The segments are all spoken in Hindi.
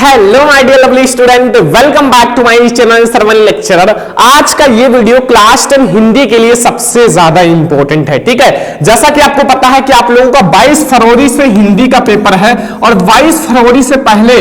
Hello my dear lovely student, welcome back to my channel Sarvan lecturer. आज का ये वीडियो क्लास 10 हिंदी के लिए सबसे ज्यादा इंपॉर्टेंट है। ठीक है, जैसा कि आपको पता है कि आप लोगों का 22 फरवरी से हिंदी का पेपर है और 22 फरवरी से पहले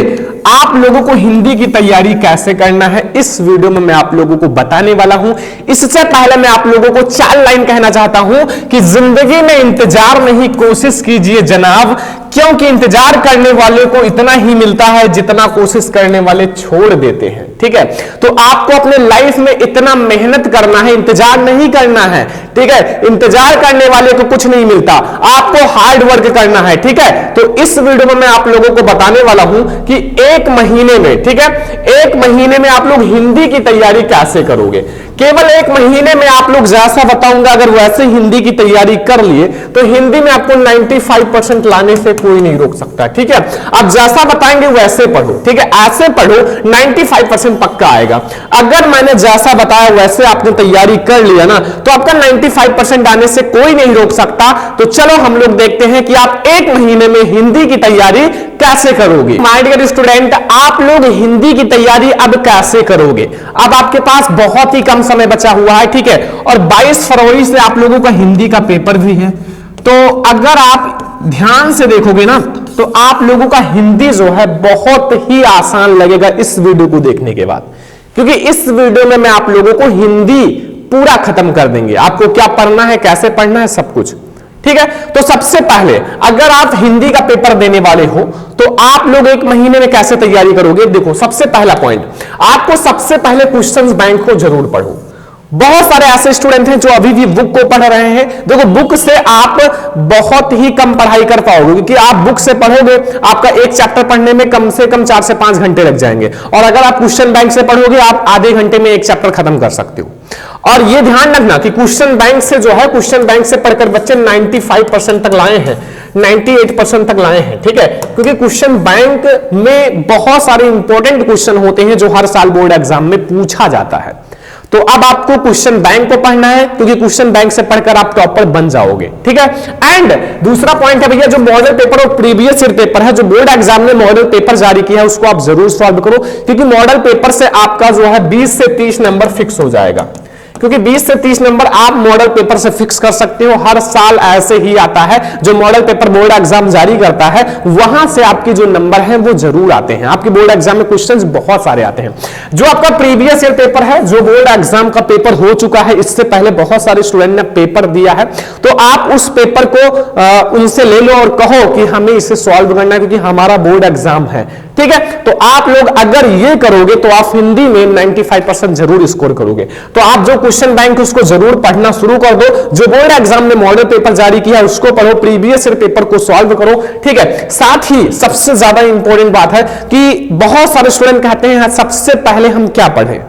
आप लोगों को हिंदी की तैयारी कैसे करना है इस वीडियो में मैं आप लोगों को बताने वाला हूं। इससे पहले मैं आप लोगों को 4 लाइन कहना चाहता हूं कि जिंदगी में इंतजार नहीं, कोशिश कीजिए जनाब, क्योंकि इंतजार करने वाले को इतना ही मिलता है जितना कोशिश करने वाले छोड़ देते हैं। ठीक है, तो आपको अपने लाइफ में इतना मेहनत करना है, इंतजार नहीं करना है। ठीक है, इंतजार करने वाले को कुछ नहीं मिलता, आपको हार्ड वर्क करना है। ठीक है, तो इस वीडियो में मैं आप लोगों को बताने वाला हूं कि 1 महीने में, ठीक है, 1 महीने में आप लोग हिंदी की तैयारी कैसे करोगे। केवल 1 महीने में आप लोग जैसा बताऊंगा, अगर वैसे हिंदी की तैयारी कर लिए तो हिंदी में आपको 95% लाने से कोई नहीं रोक सकता। ठीक है, आप जैसा बताएंगे वैसे पढ़ो। ठीक है, ऐसे पढ़ो, 95% पक्का आएगा। अगर मैंने जैसा बताया वैसे आपने तैयारी कर लिया ना, तो आपका 95% आने से कोई नहीं रोक सकता। तो चलो हम लोग देखते हैं कि आप 1 महीने में हिंदी की तैयारी कैसे करोगे। माय डियर स्टूडेंट, आप लोग हिंदी की तैयारी अब कैसे करोगे। अब आपके पास बहुत ही कम समय बचा हुआ है। ठीक है, और 22 फरवरी से आप लोगों का हिंदी का पेपर भी है। तो अगर आप ध्यान से देखोगे ना, तो आप लोगों का हिंदी जो है बहुत ही आसान लगेगा इस वीडियो को देखने के बाद, क्योंकि इस वीडियो में मैं आप लोगों को हिंदी पूरा खत्म कर देंगे। आपको क्या पढ़ना है, कैसे पढ़ना है, सब कुछ। ठीक है, तो सबसे पहले अगर आप हिंदी का पेपर देने वाले हो तो आप लोग 1 महीने में कैसे तैयारी करोगे। देखो, सबसे पहला पॉइंट, आपको सबसे पहले क्वेश्चंस बैंक को जरूर पढ़ो। बहुत सारे ऐसे स्टूडेंट हैं जो अभी भी बुक को पढ़ रहे हैं। देखो, बुक से आप बहुत ही कम पढ़ाई कर पाओगे, क्योंकि आप बुक से पढ़ोगे आपका एक चैप्टर पढ़ने में कम से कम 4 से 5 घंटे लग जाएंगे, और अगर आप क्वेश्चन बैंक से पढ़ोगे आप आधे घंटे में एक चैप्टर खत्म कर सकते हो। और ये ध्यान रखना कि क्वेश्चन बैंक से जो है, क्वेश्चन बैंक से पढ़कर बच्चे 95% तक लाए हैं, 98% तक लाए हैं। ठीक है, क्योंकि क्वेश्चन बैंक में बहुत सारे इंपॉर्टेंट क्वेश्चन होते हैं जो हर साल बोर्ड एग्जाम में पूछा जाता है। तो अब आपको क्वेश्चन बैंक को पढ़ना है, क्योंकि क्वेश्चन बैंक से पढ़कर आप टॉपर बन जाओगे। ठीक है, एंड दूसरा पॉइंट है भैया, जो मॉडल पेपर और प्रीवियस ईयर पेपर है, जो बोर्ड एग्जाम ने मॉडल पेपर जारी किया है, उसको आप जरूर सॉल्व करो, क्योंकि मॉडल पेपर से आपका जो है 20 से 30 नंबर फिक्स हो जाएगा। क्योंकि 20 से 30 नंबर आप मॉडल पेपर से फिक्स कर सकते हो। हर साल ऐसे ही आता है, जो मॉडल पेपर बोर्ड एग्जाम जारी करता है वहां से आपके जो नंबर हैं वो जरूर आते हैं। आपके बोर्ड एग्जाम में क्वेश्चंस बहुत सारे आते हैं। जो आपका प्रीवियस ईयर पेपर है, जो बोर्ड एग्जाम का पेपर हो चुका है, इससे पहले बहुत सारे स्टूडेंट ने पेपर दिया है, तो आप उस पेपर को उनसे ले लो और कहो कि हमें इसे सॉल्व करना है, क्योंकि हमारा बोर्ड एग्जाम है। ठीक है, तो आप लोग अगर ये करोगे तो आप हिंदी में 95% जरूर स्कोर करोगे। तो आप जो क्वेश्चन बैंक उसको जरूर पढ़ना शुरू कर दो। जो बोर्ड एग्जाम में मॉडल पेपर जारी किया है उसको पढ़ो, प्रीवियस ईयर पेपर को सॉल्व करो। ठीक है, साथ ही सबसे ज्यादा इंपॉर्टेंट बात है कि बहुत सारे स्टूडेंट कहते हैं सबसे पहले हम क्या पढ़ें,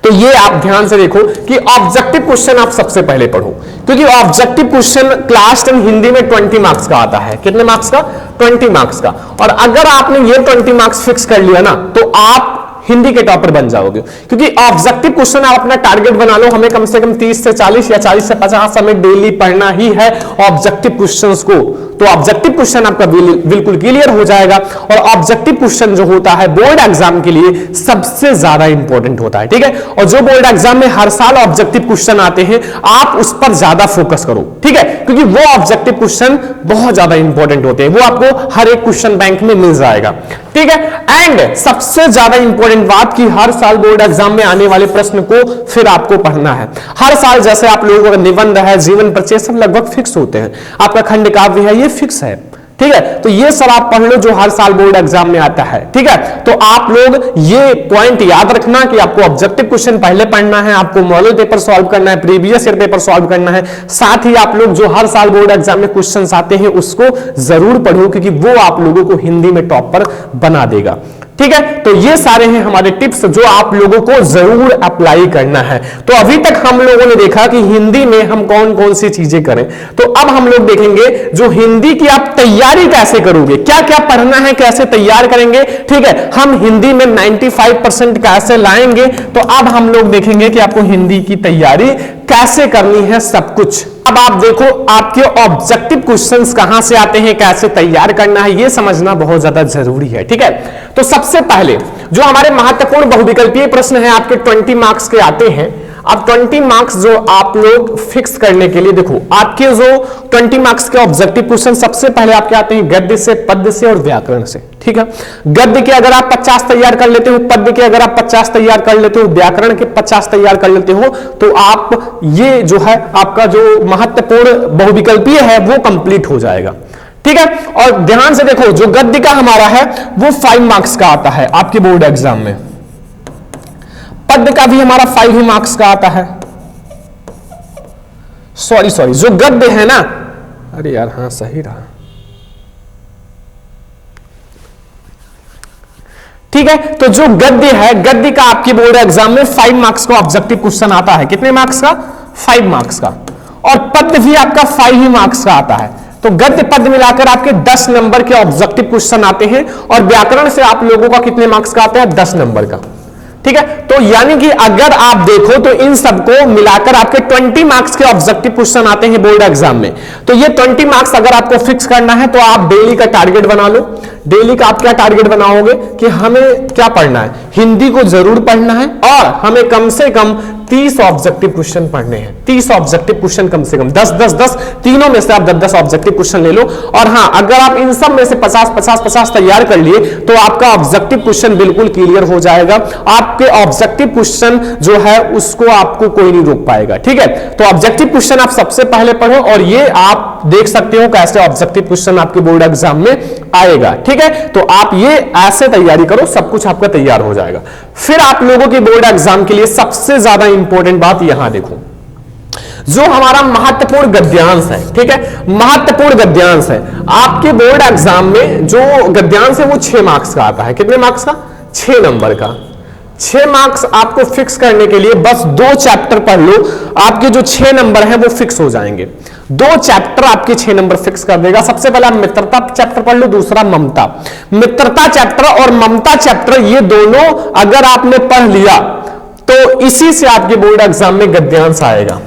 तो ये आप ध्यान से देखो कि ऑब्जेक्टिव क्वेश्चन आप सबसे पहले पढ़ो, क्योंकि ऑब्जेक्टिव क्वेश्चन क्लास 10 हिंदी में 20 मार्क्स का आता है। कितने मार्क्स का? 20 मार्क्स का। और अगर आपने ये 20 मार्क्स फिक्स कर लिया ना, तो आप हिंदी के टॉपर बन जाओगे, क्योंकि ऑब्जेक्टिव क्वेश्चन आप अपना टारगेट बना लो, हमें कम से कम 30 से 40 या 40 से 50 हमें डेली पढ़ना ही है ऑब्जेक्टिव क्वेश्चंस को। तो ऑब्जेक्टिव क्वेश्चन आपका बिल्कुल क्लियर हो जाएगा। और ऑब्जेक्टिव क्वेश्चन जो होता है बोर्ड एग्जाम के लिए सबसे ज्यादा इंपॉर्टेंट होता है। ठीक है, और जो बोर्ड एग्जाम में हर साल ऑब्जेक्टिव क्वेश्चन आते हैं आप उस पर ज्यादा फोकस करो। ठीक है, क्योंकि वो ऑब्जेक्टिव क्वेश्चन बहुत ज्यादा इंपॉर्टेंट होते हैं, वो आपको हर एक क्वेश्चन बैंक में मिल जाएगा। ठीक है, एंड सबसे ज्यादा इंपॉर्टेंट बात कि हर साल बोर्ड एग्जाम में आने वाले प्रश्न को फिर आपको पढ़ना है। हर साल जैसे आप लोगों का निबंध है, जीवन परिचय, सब लगभग फिक्स होते हैं। आपका खंड काव्य है, ये फिक्स है। ठीक है, तो ये सब आप पढ़ लो जो हर साल बोर्ड एग्जाम में आता है। ठीक है, तो आप लोग ये पॉइंट याद रखना कि आपको ऑब्जेक्टिव क्वेश्चन पहले पढ़ना है, आपको मॉडल पेपर सॉल्व करना है, प्रीवियस ईयर पेपर सॉल्व करना है। साथ ही आप लोग जो हर साल बोर्ड एग्जाम में क्वेश्चंस आते हैं उसको जरूर पढ़ो, क्योंकि वो आप लोगों को हिंदी में टॉपर बना देगा। ठीक है, तो ये सारे हैं हमारे टिप्स जो आप लोगों को जरूर अप्लाई करना है। तो अभी तक हम लोगों ने देखा कि हिंदी में हम कौन कौन सी चीजें करें, तो अब हम लोग देखेंगे जो हिंदी की आप तैयारी कैसे करोगे, क्या क्या पढ़ना है, कैसे तैयार करेंगे। ठीक है, हम हिंदी में 95% कैसे लाएंगे, तो अब हम लोग देखेंगे कि आपको हिंदी की तैयारी कैसे करनी है सब कुछ। अब आप देखो आपके ऑब्जेक्टिव क्वेश्चंस कहां से आते हैं, कैसे तैयार करना है, ये समझना बहुत ज्यादा जरूरी है। ठीक है, तो सबसे पहले जो हमारे महत्वपूर्ण बहुविकल्पीय प्रश्न है आपके 20 मार्क्स के आते हैं। अब 20 मार्क्स जो आप लोग फिक्स करने के लिए देखो आपके जो 20 मार्क्स के ऑब्जेक्टिव क्वेश्चन सबसे पहले आपके आते हैं गद्य से, पद्य से और व्याकरण से। ठीक है, गद्य के अगर आप 50 तैयार कर लेते हो, पद्य के अगर आप 50 तैयार कर लेते हो, व्याकरण के 50 तैयार कर लेते हो, तो आप ये जो है आपका जो महत्वपूर्ण बहुविकल्पीय है वो कंप्लीट हो जाएगा। ठीक है, और ध्यान से देखो जो गद्य का हमारा है वो 5 मार्क्स का आता है आपके बोर्ड एग्जाम में, पद्य का भी हमारा 5 ही मार्क्स का आता है। सॉरी जो गद्य है ना, अरे यार हाँ सही रहा। ठीक है, तो जो गद्य है, गद्य का आपके बोर्ड एग्जाम में 5 मार्क्स का ऑब्जेक्टिव क्वेश्चन आता है। कितने मार्क्स का? 5 मार्क्स का। और पद्य भी आपका 5 ही मार्क्स का आता है। तो गद्य पद्य मिलाकर आपके 10 नंबर के ऑब्जेक्टिव क्वेश्चन आते हैं, और व्याकरण से आप लोगों का कितने मार्क्स का आता है? 10 नंबर का। ठीक है, तो यानी कि अगर आप देखो तो इन सबको मिलाकर आपके 20 मार्क्स के ऑब्जेक्टिव क्वेश्चन आते हैं बोर्ड एग्जाम में। तो ये 20 मार्क्स अगर आपको फिक्स करना है तो आप डेली का टारगेट बना लो। डेली का आप क्या टारगेट बनाओगे कि हमें क्या पढ़ना है? हिंदी को जरूर पढ़ना है, और हमें कम से कम 30 ऑब्जेक्टिव क्वेश्चन पढ़ने हैं। 30 ऑब्जेक्टिव क्वेश्चन कम से कम 10 तीनों में से आप 10 ऑब्जेक्टिव क्वेश्चन ले लो। और हाँ, अगर आप इन सब में से 50 तैयार कर लिए तो आपका ऑब्जेक्टिव क्वेश्चन बिल्कुल क्लियर हो जाएगा। आपके ऑब्जेक्टिव क्वेश्चन जो है उसको आपको कोई नहीं रोक पाएगा। ठीक है, तो ऑब्जेक्टिव क्वेश्चन आप सबसे पहले पढ़ो, और ये आप देख सकते हो कैसे ऑब्जेक्टिव क्वेश्चन आपके बोर्ड एग्जाम में आएगा। ठीक है, तो आप ये ऐसे तैयारी करो, सब कुछ आपका तैयार हो जाएगा। फिर आप लोगों के बोर्ड एग्जाम के लिए सबसे ज्यादा इंपॉर्टेंट बात यहां देखो, जो हमारा महत्वपूर्ण गद्यांश है। ठीक है, महत्वपूर्ण गद्यांश है आपके बोर्ड एग्जाम में। जो गद्यांश है वो 6 मार्क्स का आता है। कितने मार्क्स का? 6 नंबर का। 6 मार्क्स आपको फिक्स करने के लिए बस 2 चैप्टर पढ़ लो, आपके जो 6 नंबर हैं वो फिक्स हो जाएंगे। 2 चैप्टर आपके 6 नंबर फिक्स कर देगा। सबसे पहला मित्रता चैप्टर पढ़ लो, दूसरा ममता। मित्रता चैप्टर और ममता चैप्टर ये दोनों अगर आपने पढ़ लिया तो इसी से आपके बोर्ड एग्जाम में गद्यांश आएगा।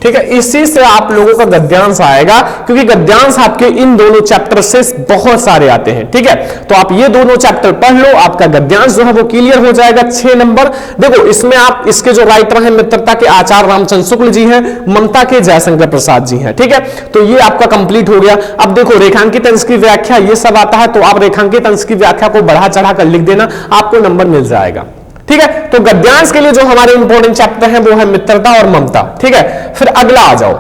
ठीक है, इसी से आप लोगों का गद्यांश आएगा, क्योंकि गद्यांश आपके इन दोनों चैप्टर से बहुत सारे आते हैं। ठीक है, तो आप ये दोनों चैप्टर पढ़ लो, आपका गद्यांश जो है वो क्लियर हो जाएगा। 6 नंबर देखो, इसमें आप इसके जो राइटर हैं मित्रता के आचार्य रामचंद्र शुक्ल जी हैं, ममता के जयशंकर प्रसाद जी हैं। ठीक है, तो ये आपका कंप्लीट हो गया। अब देखो रेखांकित अंश की व्याख्या ये सब आता है, तो आप रेखांकित अंश की व्याख्या को बढ़ा चढ़ा कर लिख देना, आपको नंबर मिल जाएगा। ठीक है, तो गद्यांश के लिए जो हमारे इंपॉर्टेंट चैप्टर हैं वो है मित्रता और ममता। ठीक है, फिर अगला आ जाओ।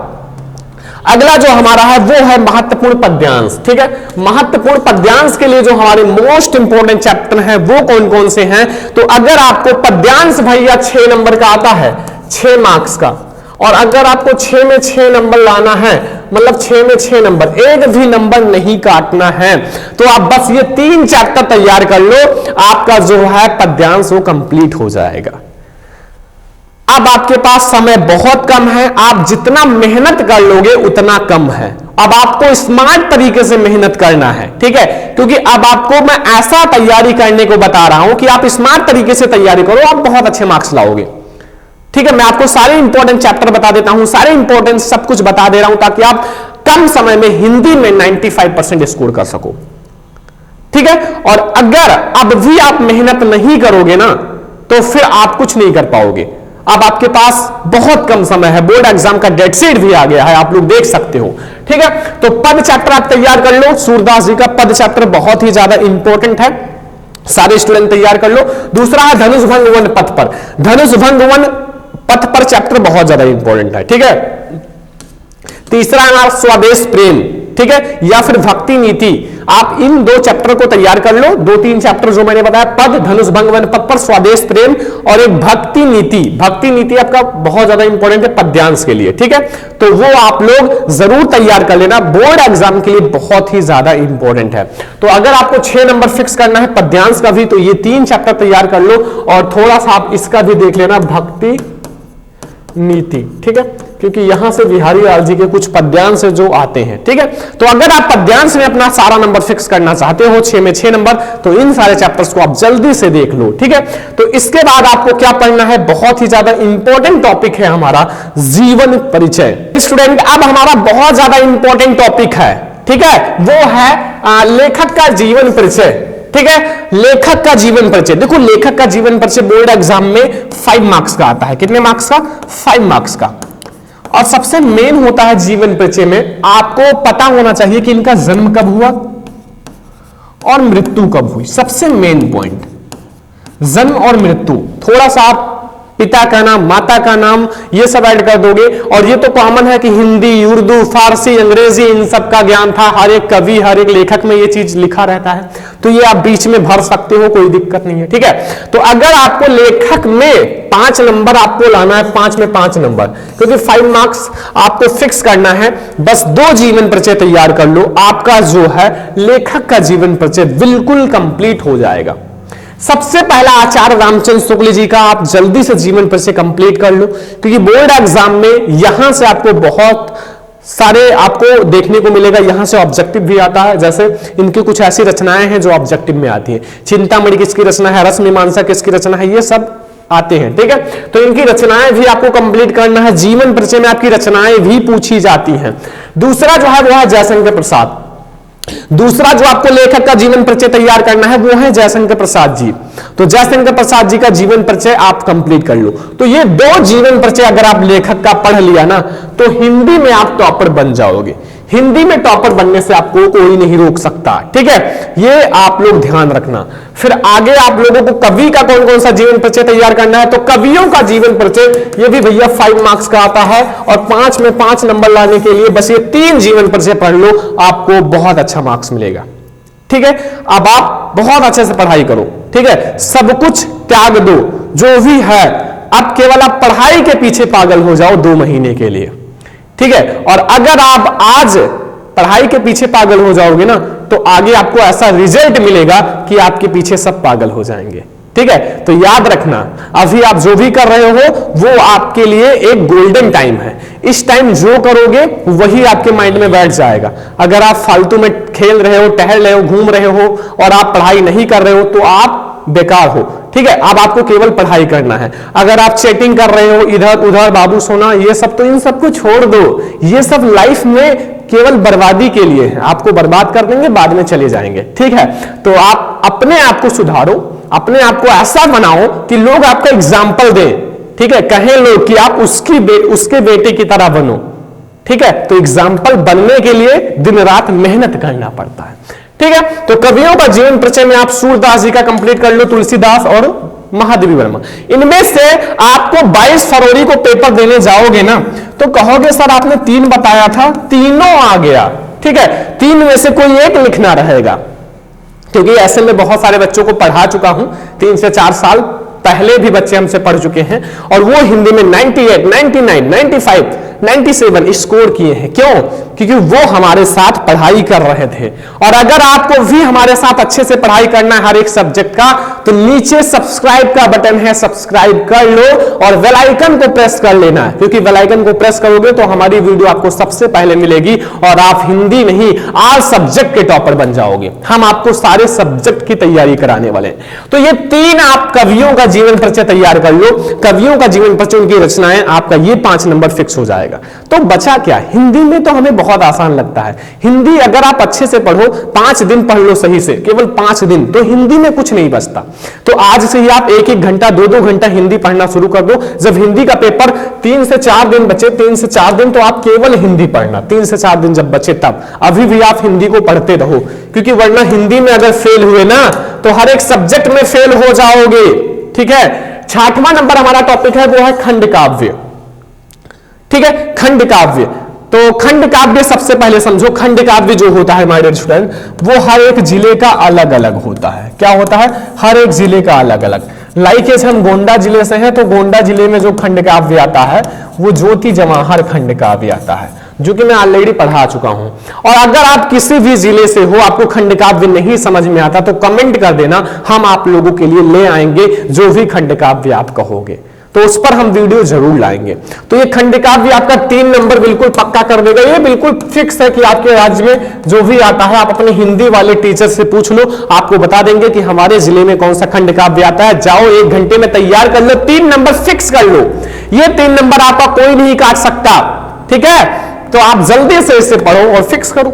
अगला जो हमारा है वो है महत्वपूर्ण पद्यांश। ठीक है, महत्वपूर्ण पद्यांश के लिए जो हमारे मोस्ट इंपॉर्टेंट चैप्टर हैं वो कौन कौन से हैं? तो अगर आपको पद्यांश भैया 6 नंबर का आता है, 6 मार्क्स का, और अगर आपको 6 में 6 नंबर लाना है, मतलब 6 में 6 नंबर, एक भी नंबर नहीं काटना है, तो आप बस ये 3 चैप्टर तैयार कर लो, आपका जो है पद्यांश वो कंप्लीट हो जाएगा। अब आपके पास समय बहुत कम है, आप जितना मेहनत कर लोगे उतना कम है। अब आपको स्मार्ट तरीके से मेहनत करना है। ठीक है, क्योंकि अब आपको मैं ऐसा तैयारी करने को बता रहा हूं कि आप स्मार्ट तरीके से तैयारी करो, आप बहुत अच्छे मार्क्स लाओगे। ठीक है, मैं आपको सारे इंपॉर्टेंट चैप्टर बता देता हूं, सारे इंपॉर्टेंट सब कुछ बता दे रहा हूं, ताकि आप कम समय में हिंदी में 95% स्कोर कर सको। ठीक है, और अगर अब भी आप मेहनत नहीं करोगे ना तो फिर आप कुछ नहीं कर पाओगे। अब आपके पास बहुत कम समय है, बोर्ड एग्जाम का डेट शीट भी आ गया है, आप लोग देख सकते हो। ठीक है, तो पद चैप्टर आप तैयार कर लो, सूरदास जी का पद चैप्टर बहुत ही ज्यादा इंपॉर्टेंट है, सारे स्टूडेंट तैयार कर लो। दूसरा है धनुष भंग वन पथ पर, धनुष भंग वन पथ पर चैप्टर बहुत ज्यादा इंपॉर्टेंट है। ठीक है, तीसरा है स्वदेश प्रेम, ठीक है, या फिर भक्ति नीति। आप इन 2 चैप्टर को तैयार कर लो, 2-3 चैप्टर जो मैंने बताया, पद, धनुष भंग वन पथ पर, स्वदेश प्रेम और एक भक्ति नीति। भक्ति नीति आपका बहुत ज्यादा इंपॉर्टेंट है पद्यांश के लिए। ठीक है, तो वो आप लोग जरूर तैयार कर लेना, बोर्ड एग्जाम के लिए बहुत ही ज्यादा इंपॉर्टेंट है। तो अगर आपको 6 नंबर फिक्स करना है पद्यांश का भी, तो ये 3 चैप्टर तैयार कर लो, और थोड़ा सा आप इसका भी देख लेना, भक्ति नीति। ठीक है, क्योंकि यहां से बिहारी लाल जी के कुछ पद्यांश जो आते हैं, ठीक है। तो अगर आप पद्यांश में अपना सारा नंबर फिक्स करना चाहते हो 6 में 6 नंबर, तो इन सारे चैप्टर्स को आप जल्दी से देख लो, ठीक है। तो इसके बाद आपको क्या पढ़ना है, बहुत ही ज्यादा इंपॉर्टेंट टॉपिक है हमारा जीवन परिचय। स्टूडेंट अब हमारा बहुत ज्यादा इंपॉर्टेंट टॉपिक है, ठीक है, वो है लेखक का जीवन परिचय, ठीक है। लेखक का जीवन परिचय, देखो लेखक का जीवन परिचय बोर्ड एग्जाम में 5 मार्क्स का आता है। कितने मार्क्स का? 5 मार्क्स का। और सबसे मेन होता है जीवन परिचय में आपको पता होना चाहिए कि इनका जन्म कब हुआ और मृत्यु कब हुई। सबसे मेन पॉइंट जन्म और मृत्यु। थोड़ा सा आप पिता का नाम, माता का नाम, ये सब ऐड कर दोगे। और ये तो कॉमन है कि हिंदी, उर्दू, फारसी, अंग्रेजी, इन सब का ज्ञान था। हर एक कवि, हर एक लेखक में ये चीज लिखा रहता है, तो ये आप बीच में भर सकते हो, कोई दिक्कत नहीं है, ठीक है। तो अगर आपको लेखक में 5 नंबर आपको लाना है, 5 में 5 नंबर, क्योंकि 5 मार्क्स आपको फिक्स करना है, बस 2 जीवन परिचय तैयार कर लो, आपका जो है लेखक का जीवन परिचय बिल्कुल कंप्लीट हो जाएगा। सबसे पहला आचार्य रामचंद्र शुक्ल जी का आप जल्दी से जीवन परिचय कंप्लीट कर लो, क्योंकि बोर्ड एग्जाम में यहां से आपको बहुत सारे आपको देखने को मिलेगा। यहां से ऑब्जेक्टिव भी आता है, जैसे इनकी कुछ ऐसी रचनाएं हैं जो ऑब्जेक्टिव में आती है। चिंतामणि किसकी रचना है, रस मीमांसा किसकी रचना है, ये सब आते हैं, ठीक है। तो इनकी रचनाएं भी आपको कंप्लीट करना है। जीवन परिचय में आपकी रचनाएं भी पूछी जाती हैं। दूसरा जो है वो है जयशंकर प्रसाद। दूसरा जो आपको लेखक का जीवन परिचय तैयार करना है वो है जयशंकर प्रसाद जी। तो जयशंकर प्रसाद जी का जीवन परिचय आप कंप्लीट कर लो। तो ये 2 जीवन परिचय अगर आप लेखक का पढ़ लिया ना, तो हिंदी में आप टॉपर बन जाओगे। हिंदी में टॉपर बनने से आपको कोई नहीं रोक सकता, ठीक है, ये आप लोग ध्यान रखना। फिर आगे आप लोगों को कवि का कौन कौन सा जीवन परिचय तैयार करना है, तो कवियों का जीवन परिचय ये भी भैया 5 मार्क्स का आता है। और 5 में 5 नंबर लाने के लिए बस ये 3 जीवन परिचय पढ़ लो, आपको बहुत अच्छा मार्क्स मिलेगा, ठीक है। अब आप बहुत अच्छे से पढ़ाई करो, ठीक है, सब कुछ त्याग दो जो भी है, अब केवल आप पढ़ाई के पीछे पागल हो जाओ 2 महीने के लिए, ठीक है। और अगर आप आज पढ़ाई के पीछे पागल हो जाओगे ना, तो आगे आपको ऐसा रिजल्ट मिलेगा कि आपके पीछे सब पागल हो जाएंगे, ठीक है। तो याद रखना, अभी आप जो भी कर रहे हो वो आपके लिए एक गोल्डन टाइम है। इस टाइम जो करोगे वही आपके माइंड में बैठ जाएगा। अगर आप फालतू में खेल रहे हो, टहल रहे हो, घूम रहे हो और आप पढ़ाई नहीं कर रहे हो, तो आप बेकार हो, ठीक है। अब आपको केवल पढ़ाई करना है। अगर आप चैटिंग कर रहे हो इधर उधर, बाबू सोना, ये सब, तो इन सब को छोड़ दो। ये सब लाइफ में केवल बर्बादी के लिए है, आपको बर्बाद कर देंगे, बाद में चले जाएंगे, ठीक है। तो आप अपने आप को सुधारो, अपने आप को ऐसा बनाओ कि लोग आपका एग्जाम्पल दें, ठीक है, कहें लोग कि आप उसके बेटे की तरह बनो, ठीक है। तो एग्जाम्पल बनने के लिए दिन रात मेहनत करना पड़ता है, ठीक है। तो कवियों का जीवन परिचय में आप सूरदास जी का कंप्लीट कर लो, तुलसीदास और महादेवी वर्मा। इनमें से आपको 22 फरवरी को पेपर देने जाओगे ना, तो कहोगे सर आपने 3 बताया था, तीनों आ गया, ठीक है। 3 में से कोई एक लिखना रहेगा, क्योंकि ऐसे में बहुत सारे बच्चों को पढ़ा चुका हूं। 3 से 4 साल पहले भी बच्चे हमसे पढ़ चुके हैं, और वो हिंदी में 98, 99, 95, 97 स्कोर किए हैं। क्यों? क्योंकि वो हमारे साथ पढ़ाई कर रहे थे। और अगर आपको भी हमारे साथ अच्छे से पढ़ाई करना है हर एक सब्जेक्ट का, तो नीचे सब्सक्राइब का बटन है, सब्सक्राइब कर लो और बेल आइकन को प्रेस कर लेना है, क्योंकि बेल आइकन को प्रेस करोगे तो हमारी वीडियो आपको सबसे पहले मिलेगी और आप हिंदी नहीं ऑल सब्जेक्ट के टॉपर बन जाओगे। हम आपको सारे सब्जेक्ट की तैयारी कराने वाले हैं। तो ये 3 आप कवियों का जीवन परिचय तैयार कर लो, कवियों का जीवन परिचय, उनकी रचनाएं, आपका ये 5 नंबर फिक्स हो जाएगा। तो बचा क्या? हिंदी में तो हमें बहुत आसान लगता है। हिंदी अगर आप अच्छे से पढ़ो, 5 दिन पढ़ लो सही से, केवल 5 दिन, तो हिंदी में कुछ नहीं बचता। तो आज से ही आप 1-1 घंटा 2-2 घंटा हिंदी पढ़ना शुरू कर दो। जब हिंदी का पेपर 3 से 4 दिन बचे, 3 से 4 दिन तो आप केवल हिंदी पढ़ना, 3 से 4 दिन जब बचे तब अभी भी आप हिंदी को पढ़ते रहो, क्योंकि वरना हिंदी में अगर फेल हुए ना तो हर एक सब्जेक्ट में फेल हो जाओगे, ठीक है। 6वां नंबर हमारा टॉपिक है, वो है खंड काव्य, ठीक है। खंड काव्य, तो खंड काव्य सबसे पहले समझो, खंड काव्य जो होता है माय डियर स्टूडेंट, वो हर एक जिले का अलग अलग होता है। क्या होता है? हर एक जिले का अलग अलग। लाइक हम गोंडा जिले से हैं, तो गोंडा जिले में जो खंड काव्य आता है वो ज्योति जवाहर खंड काव्य आता है, जो कि मैं ऑलरेडी पढ़ा चुका हूं। और अगर आप किसी भी जिले से हो, आपको खंड काव्य नहीं समझ में आता, तो कमेंट कर देना, हम आप लोगों के लिए ले आएंगे जो भी खंड काव्य आप कहोगे। तो उस पर हम वीडियो जरूर लाएंगे। तो ये खंड काव्य आपका 3 नंबर बिल्कुल पक्का कर देगा। ये बिल्कुल फिक्स है कि आपके राज्य में जो भी आता है, आप अपने हिंदी वाले टीचर से पूछ लो, आपको बता देंगे कि हमारे जिले में कौन सा खंड काव्य आता है। जाओ 1 घंटे में तैयार कर लो, 3 नंबर फिक्स कर लो। ये 3 नंबर आपका कोई नहीं काट सकता, ठीक है। तो आप जल्दी से इसे पढ़ो और फिक्स करो।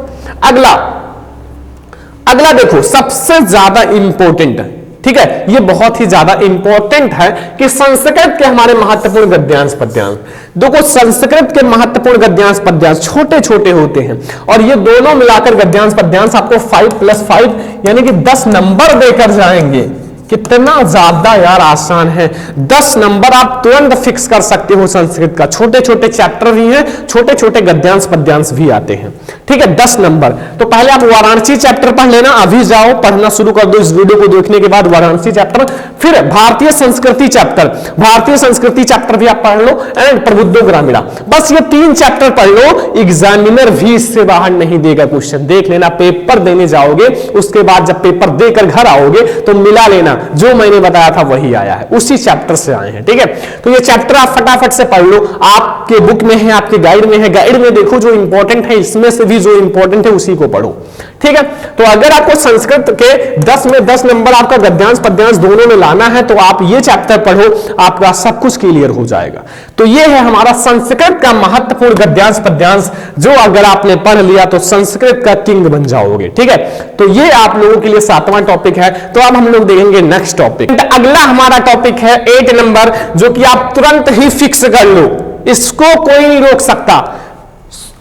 अगला देखो, सबसे ज्यादा इंपॉर्टेंट, ठीक है, ये बहुत ही ज्यादा इंपॉर्टेंट है कि संस्कृत के हमारे महत्वपूर्ण गद्यांश पद्यांश। देखो संस्कृत के महत्वपूर्ण गद्यांश पद्यांश छोटे छोटे होते हैं और ये दोनों मिलाकर गद्यांश पद्यांश आपको 5+5 यानी कि 10 नंबर देकर जाएंगे। कितना ज्यादा यार आसान है, 10 नंबर आप तुरंत फिक्स कर सकते हो संस्कृत का। छोटे छोटे चैप्टर भी हैं, छोटे छोटे गद्यांश पद्यांश भी आते हैं, ठीक है, 10 नंबर। तो पहले आप वाराणसी चैप्टर पढ़ लेना, अभी जाओ पढ़ना शुरू कर दो इस वीडियो को देखने के बाद वाराणसी चैप्टर, फिर भारतीय संस्कृति चैप्टर, भारतीय संस्कृति चैप्टर भी आप पढ़ लो, एंड प्रबुद्धो ग्रामीणा। बस ये 3 चैप्टर पढ़ लो, एग्जामिनर भी इससे बाहर नहीं देगा क्वेश्चन। देख लेना, पेपर देने जाओगे उसके बाद जब पेपर देकर घर आओगे तो मिला लेना, जो मैंने बताया था वही आया है, उसी चैप्टर से आए हैं, ठीक है। तो ये चैप्टर आप फटाफट से पढ़ लो, आपके बुक में है, आपके गाइड में है, गाइड में देखो जो इंपॉर्टेंट है, इसमें से भी जो इंपॉर्टेंट है उसी को पढ़ो, ठीक है। तो अगर आपको संस्कृत के 10 में 10 नंबर आपका गद्यांश पद्यांश दोनों में लाना है तो आप ये चैप्टर पढ़ो, आपका सब कुछ क्लियर हो जाएगा। तो ये है हमारा संस्कृत का महत्वपूर्ण गद्यांश पद्यांश, जो अगर आपने पढ़ लिया तो संस्कृत का किंग बन जाओगे, ठीक है। तो ये आप लोगों के लिए 7वां टॉपिक है। तो अब हम लोग देखेंगे नेक्स्ट टॉपिक। अगला हमारा टॉपिक है 8 नंबर, जो कि आप तुरंत ही फिक्स कर लो, इसको कोई नहीं रोक सकता।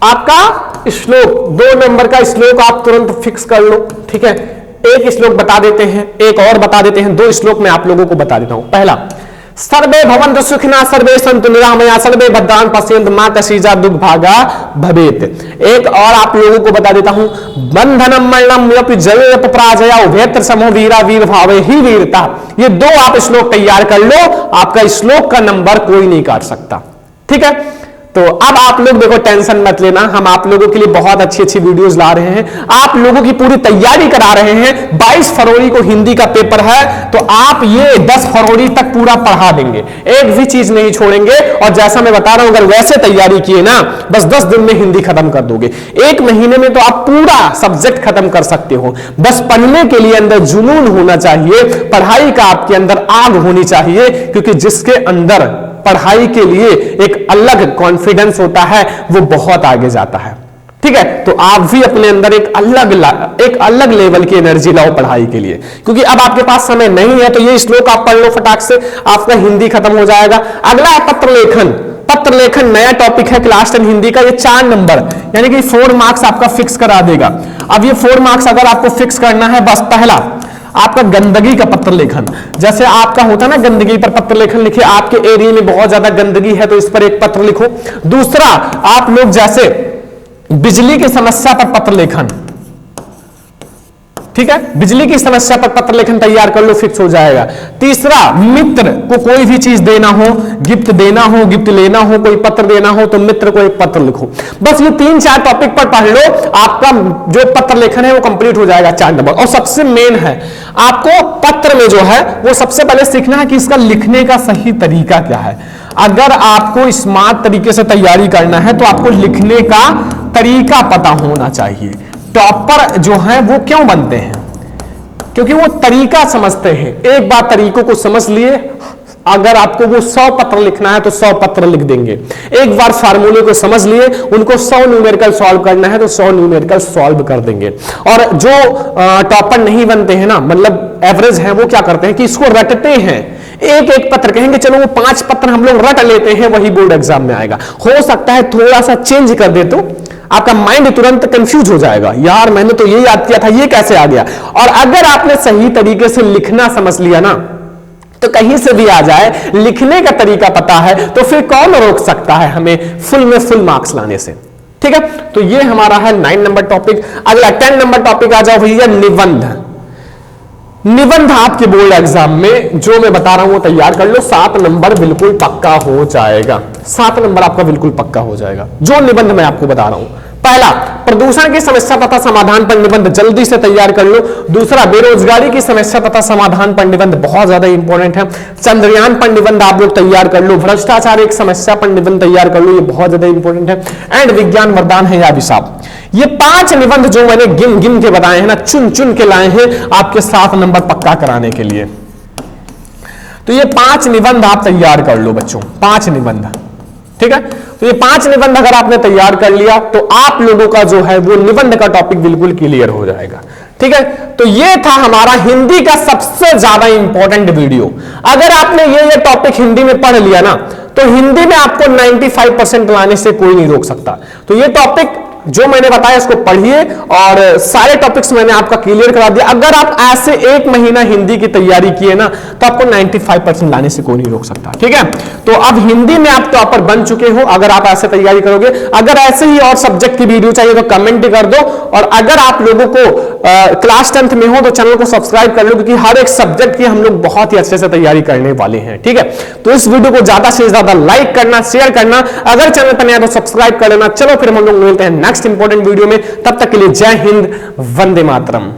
आपका श्लोक 2 नंबर का श्लोक आप तुरंत फिक्स कर लो, ठीक है। एक श्लोक बता देते हैं, एक और बता देते हैं, 2 श्लोक मैं आप लोगों को बता देता हूं। पहला, सर्वे भवन्तु सुखिनः सर्वे सन्तु निरामया सर्वे भद्राणि पश्यन्तु मा कश्चित् दुर्भागा भवेत्। एक और आप लोगों को बता देता हूं, बंधनं मरणं यपि जयेत् पराजया उभयत्र समो वीरा वीर भावे ही वीरता। ये 2 आप श्लोक तैयार कर लो, आपका श्लोक का नंबर कोई नहीं काट सकता, ठीक है। तो अब आप लोग देखो, टेंशन मत लेना, हम आप लोगों के लिए बहुत अच्छी अच्छी वीडियोस ला रहे हैं, आप लोगों की पूरी तैयारी करा रहे हैं। 22 फरवरी को हिंदी का पेपर है, तो आप ये 10 फरवरी तक पूरा पढ़ा देंगे, एक भी चीज नहीं छोड़ेंगे। और जैसा मैं बता रहा हूं, अगर वैसे तैयारी किए ना, बस 10 दिन में हिंदी खत्म कर दोगे। 1 महीने में तो आप पूरा सब्जेक्ट खत्म कर सकते हो। बस पढ़ने के लिए अंदर जुनून होना चाहिए, पढ़ाई का आपके अंदर आग होनी चाहिए, क्योंकि जिसके अंदर पढ़ाई के लिए एक अलग कॉन्फिडेंस होता है वो बहुत आगे जाता है, ठीक है। तो आप भी अपने अंदर एक अलग लेवल की एनर्जी लाओ पढ़ाई के लिए, क्योंकि अब आपके पास समय नहीं है। तो ये श्लोक आप पढ़ लो फटाक से, आपका हिंदी खत्म हो जाएगा। अगला है पत्र लेखन। पत्र लेखन नया टॉपिक है क्लास 10 हिंदी का, ये 4 नंबर यानी कि 4 मार्क्स आपका फिक्स करा देगा। अब ये 4 मार्क्स अगर आपको फिक्स करना है, बस पहला आपका गंदगी का पत्र लेखन, जैसे आपका होता है ना गंदगी पर पत्र लेखन लिखिए, आपके एरिया में बहुत ज्यादा गंदगी है तो इस पर एक पत्र लिखो। दूसरा, आप लोग जैसे बिजली की समस्या पर पत्र लेखन, ठीक है, बिजली की समस्या पर पत्र लेखन तैयार कर लो, फिक्स हो जाएगा। तीसरा, मित्र को कोई भी चीज देना हो, गिफ्ट देना हो, गिफ्ट लेना हो, कोई पत्र देना हो तो मित्र को एक पत्र लिखो। बस ये 3-4 टॉपिक पर पढ़ लो, आपका जो पत्र लेखन है वो कंप्लीट हो जाएगा 4 नंबर। और सबसे मेन है, आपको पत्र में जो है वो सबसे पहले सीखना है कि इसका लिखने का सही तरीका क्या है। अगर आपको स्मार्ट तरीके से तैयारी करना है तो आपको लिखने का तरीका पता होना चाहिए। टॉपर जो है वो क्यों बनते हैं? क्योंकि वो तरीका समझते हैं। एक बार तरीकों को समझ लिए, अगर आपको वो 100 पत्र लिखना है तो 100 पत्र लिख देंगे। एक बार फार्मूले को समझ लिए, उनको 100 न्यूमेरिकल सॉल्व करना है तो 100 न्यूमेरिकल सॉल्व कर देंगे। और जो टॉपर नहीं बनते हैं ना, मतलब एवरेज है, वो क्या करते हैं कि इसको रटते हैं। एक एक पत्र कहेंगे, चलो वो 5 पत्र हम लोग रट लेते हैं, वही बोर्ड एग्जाम में आएगा। हो सकता है थोड़ा सा चेंज कर दे तो आपका माइंड तुरंत कंफ्यूज हो जाएगा, यार मैंने तो ये याद किया था, ये कैसे आ गया। और अगर आपने सही तरीके से लिखना समझ लिया ना, तो कहीं से भी आ जाए, लिखने का तरीका पता है तो फिर कौन रोक सकता है हमें फुल में फुल मार्क्स लाने से, ठीक है। तो ये हमारा है 9 नंबर टॉपिक। अगला 10 नंबर टॉपिक आ जाओ भैया, निबंध। निबंध आपके बोर्ड एग्जाम में जो मैं बता रहा हूं वो तैयार कर लो, 7 नंबर बिल्कुल पक्का हो जाएगा। 7 नंबर आपका बिल्कुल पक्का हो जाएगा, जो निबंध मैं आपको बता रहा हूं। पहला, प्रदूषण की समस्या तथा समाधान पर निबंध जल्दी से तैयार कर लो। दूसरा, बेरोजगारी की समस्या तथा समाधान पर निबंध बहुत ज्यादा इंपॉर्टेंट है। चंद्रयान पर निबंध आप लोग तैयार कर लो। भ्रष्टाचार एक समस्या पर निबंध तैयार कर लो, ये बहुत ज्यादा इंपॉर्टेंट है। एंड विज्ञान वरदान है या अभिशाप। ये 5 निबंध जो मैंने गिन गिन के बताए हैं ना, चुन चुन के लाए हैं आपके 7 नंबर पक्का कराने के लिए। तो ये 5 निबंध आप तैयार कर लो बच्चों, 5 निबंध, ठीक है। तो ये 5 निबंध अगर आपने तैयार कर लिया तो आप लोगों का जो है वो निबंध का टॉपिक बिल्कुल क्लियर हो जाएगा, ठीक है। तो ये था हमारा हिंदी का सबसे ज्यादा इंपॉर्टेंट वीडियो। अगर आपने ये टॉपिक हिंदी में पढ़ लिया ना, तो हिंदी में आपको 95% लाने से कोई नहीं रोक सकता। तो ये टॉपिक जो मैंने बताया इसको पढ़िए और सारे टॉपिक्स मैंने आपका क्लियर करा दिया। अगर आप ऐसे 1 महीना हिंदी की तैयारी किए ना, तो आपको 95% लाने से कोई नहीं रोक सकता, ठीक है। तो अब हिंदी में आप टॉपर बन चुके हो अगर आप ऐसे तैयारी करोगे। अगर ऐसे ही और सब्जेक्ट की वीडियो चाहिए तो कमेंट कर दो। और अगर आप लोगों को क्लास 10th में हो तो चैनल को सब्सक्राइब कर लो, क्योंकि हर एक सब्जेक्ट की हम लोग बहुत ही अच्छे से तैयारी करने वाले हैं, ठीक है। तो इस वीडियो को ज्यादा से ज्यादा लाइक करना, शेयर करना, अगर चैनल पर नया तो सब्सक्राइब कर लेना। चलो फिर हम लोग मिलते हैं नेक्स्ट इंपॉर्टेंट वीडियो में। तब तक के लिए जय हिंद, वंदे मातरम।